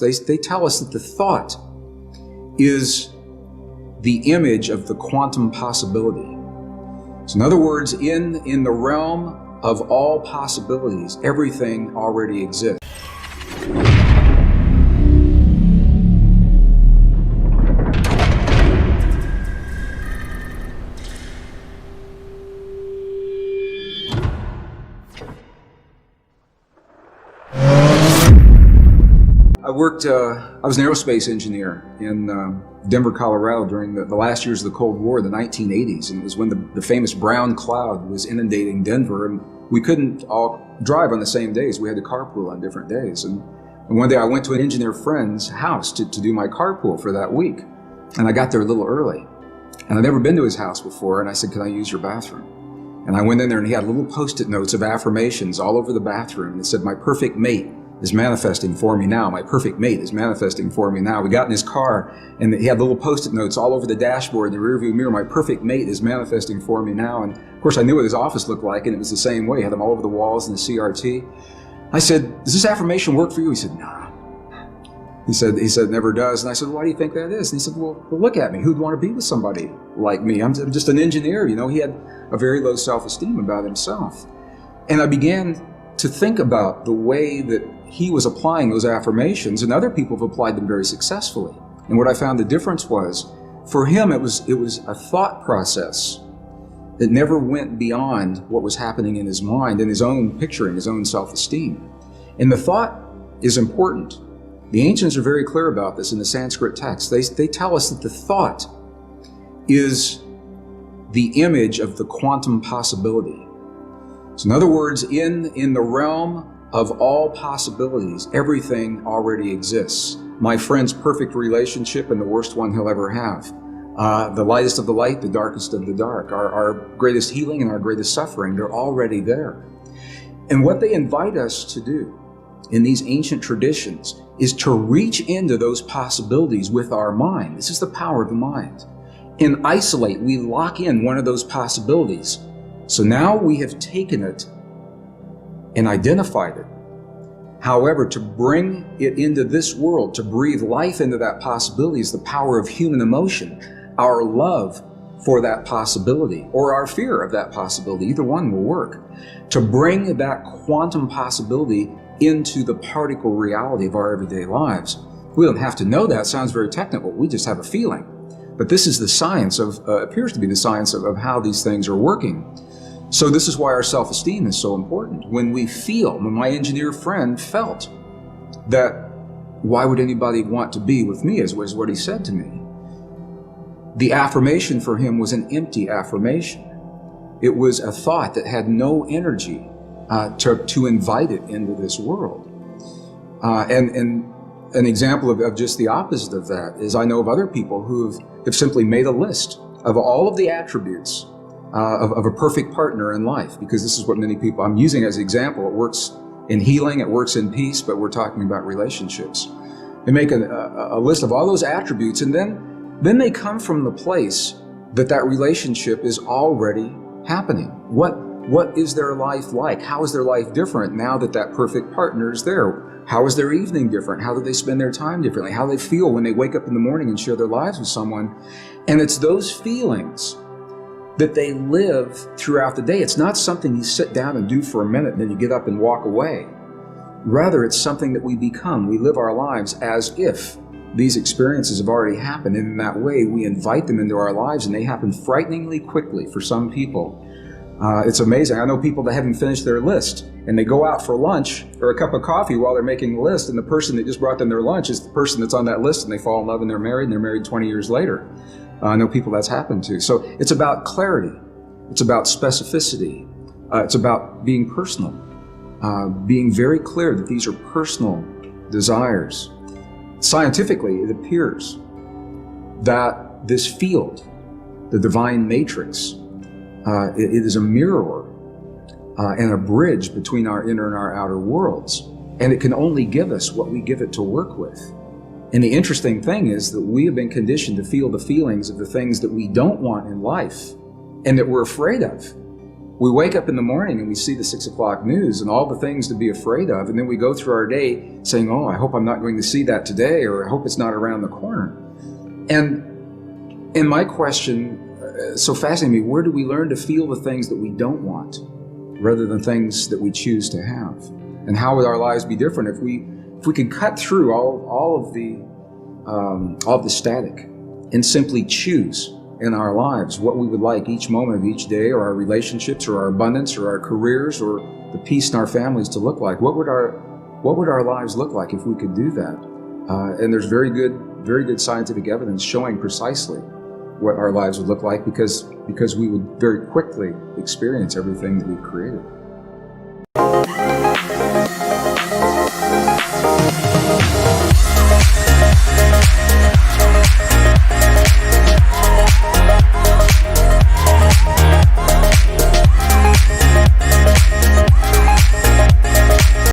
They tell us that the thought is the image of the quantum possibility. So in other words, in the realm of all possibilities, everything already exists. I was an aerospace engineer in Denver, Colorado during the last years of the Cold War, the 1980s. And it was when the famous brown cloud was inundating Denver, and we couldn't all drive on the same days. We had to carpool on different days. And one day I went to an engineer friend's house to do my carpool for that week. And I got there a little early. And I'd never been to his house before, and I said, "Can I use your bathroom?" And I went in there, and he had little Post-it notes of affirmations all over the bathroom. It said, "My perfect mate is manifesting for me now. My perfect mate is manifesting for me now." We got in his car, and he had little Post-it notes all over the dashboard, in the rearview mirror. "My perfect mate is manifesting for me now." And of course, I knew what his office looked like, and it was the same way. He had them all over the walls in the CRT. I said, "Does this affirmation work for you?" He said, "No." He said, "It never does." And I said, "Why do you think that is?" And he said, well, look at me. Who'd want to be with somebody like me? I'm just an engineer. You know, he had a very low self-esteem about himself. And I began to think about the way that he was applying those affirmations, and other people have applied them very successfully. And what I found the difference was, for him, it was a thought process that never went beyond what was happening in his mind, in his own picturing, his own self-esteem. And the thought is important. The ancients are very clear about this in the Sanskrit text. They tell us that the thought is the image of the quantum possibility. So in other words, in the realm of all possibilities, everything already exists. My friend's perfect relationship and the worst one he'll ever have. The lightest of the light, the darkest of the dark. Our greatest healing and our greatest suffering, they're already there. And what they invite us to do in these ancient traditions is to reach into those possibilities with our mind. This is the power of the mind. And isolate, we lock in one of those possibilities. So now we have taken it and identified it. However, to bring it into this world, to breathe life into that possibility, is the power of human emotion, our love for that possibility, or our fear of that possibility. Either one will work. To bring that quantum possibility into the particle reality of our everyday lives. We don't have to know that. It sounds very technical. We just have a feeling. But this is the science of, appears to be the science of how these things are working. So this is why our self-esteem is so important. When we feel, when my engineer friend felt that, why would anybody want to be with me, is what he said to me. The affirmation for him was an empty affirmation. It was a thought that had no energy to invite it into this world. And an example of just the opposite of that is, I know of other people who have simply made a list of all of the attributes of a perfect partner in life, because this is what many people, I'm using as an example. It works in healing, it works in peace, but we're talking about relationships. They make a list of all those attributes, and then they come from the place that relationship is already happening. What is their life like? How is their life different now that perfect partner is there? How is their evening different? How do they spend their time differently? How do they feel when they wake up in the morning and share their lives with someone? And it's those feelings that they live throughout the day. It's not something you sit down and do for a minute and then you get up and walk away. Rather, it's something that we become. We live our lives as if these experiences have already happened, and in that way we invite them into our lives, and they happen frighteningly quickly for some people. It's amazing. I know people that haven't finished their list, and they go out for lunch or a cup of coffee while they're making the list, and the person that just brought them their lunch is the person that's on that list, and they fall in love and they're married 20 years later. I know people that's happened to. So it's about clarity. It's about specificity. It's about being personal, being very clear that these are personal desires. Scientifically, it appears that this field, the divine matrix, it is a mirror and a bridge between our inner and our outer worlds. And it can only give us what we give it to work with. And the interesting thing is that we have been conditioned to feel the feelings of the things that we don't want in life and that we're afraid of. we wake up in the morning and we see the 6 o'clock news and all the things to be afraid of, and then we go through our day saying, oh, I hope I'm not going to see that today, or I hope it's not around the corner. And my question so fascinating me, where do we learn to feel the things that we don't want rather than things that we choose to have? And how would our lives be different if we could cut through all of the static and simply choose in our lives what we would like each moment of each day, or our relationships, or our abundance, or our careers, or the peace in our families to look like? What would our lives look like if we could do that? And there's very good scientific evidence showing precisely what our lives would look like, because we would very quickly experience everything that we've created.